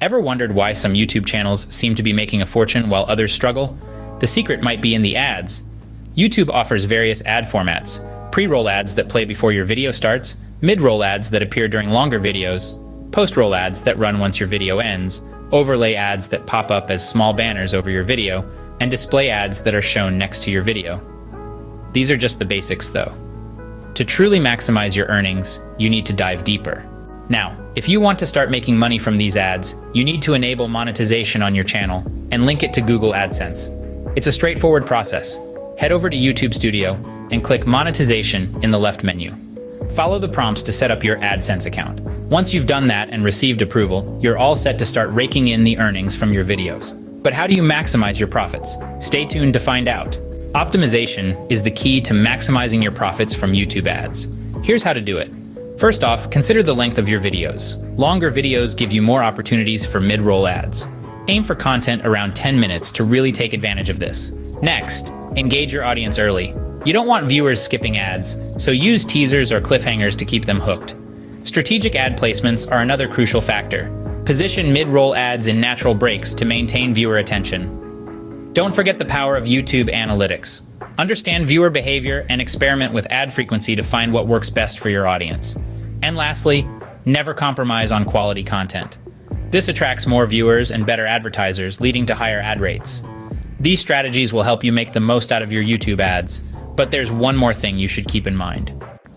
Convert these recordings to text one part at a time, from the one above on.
Ever wondered why some YouTube channels seem to be making a fortune while others struggle? The secret might be in the ads. YouTube offers various ad formats: pre-roll ads that play before your video starts, mid-roll ads that appear during longer videos, post-roll ads that run once your video ends, overlay ads that pop up as small banners over your video, and display ads that are shown next to your video. These are just the basics though. To truly maximize your earnings, you need to dive deeper. Now, if you want to start making money from these ads, you need to enable monetization on your channel and link it to Google AdSense. It's a straightforward process. Head over to YouTube Studio and click Monetization in the left menu. Follow the prompts to set up your AdSense account. Once you've done that and received approval, you're all set to start raking in the earnings from your videos. But how do you maximize your profits? Stay tuned to find out. Optimization is the key to maximizing your profits from YouTube ads. Here's how to do it. First off, consider the length of your videos. Longer videos give you more opportunities for mid-roll ads. Aim for content around 10 minutes to really take advantage of this. Next, engage your audience early. You don't want viewers skipping ads, so use teasers or cliffhangers to keep them hooked. Strategic ad placements are another crucial factor. Position mid-roll ads in natural breaks to maintain viewer attention. Don't forget the power of YouTube analytics. Understand viewer behavior and experiment with ad frequency to find what works best for your audience. And lastly, never compromise on quality content. This attracts more viewers and better advertisers, leading to higher ad rates. These strategies will help you make the most out of your YouTube ads. But there's one more thing you should keep in mind.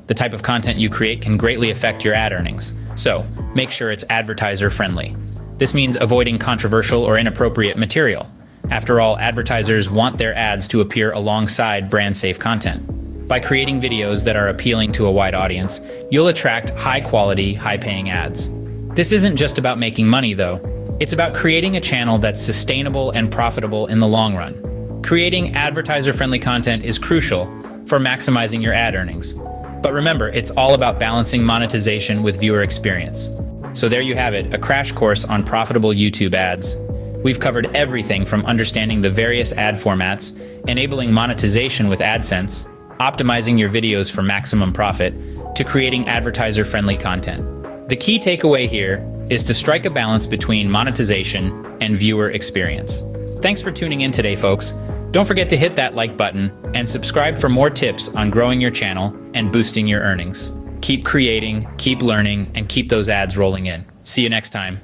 The type of content you create can greatly affect your ad earnings, so make sure it's advertiser friendly. This means avoiding controversial or inappropriate material. After all, advertisers want their ads to appear alongside brand-safe content. By creating videos that are appealing to a wide audience, you'll attract high-quality, high-paying ads. This isn't just about making money, though. It's about creating a channel that's sustainable and profitable in the long run. Creating advertiser-friendly content is crucial for maximizing your ad earnings. But remember, it's all about balancing monetization with viewer experience. So there you have it, a crash course on profitable YouTube ads. We've covered everything from understanding the various ad formats, enabling monetization with AdSense, optimizing your videos for maximum profit, to creating advertiser-friendly content. The key takeaway here is to strike a balance between monetization and viewer experience. Thanks for tuning in today, folks. Don't forget to hit that like button and subscribe for more tips on growing your channel and boosting your earnings. Keep creating, keep learning, and keep those ads rolling in. See you next time.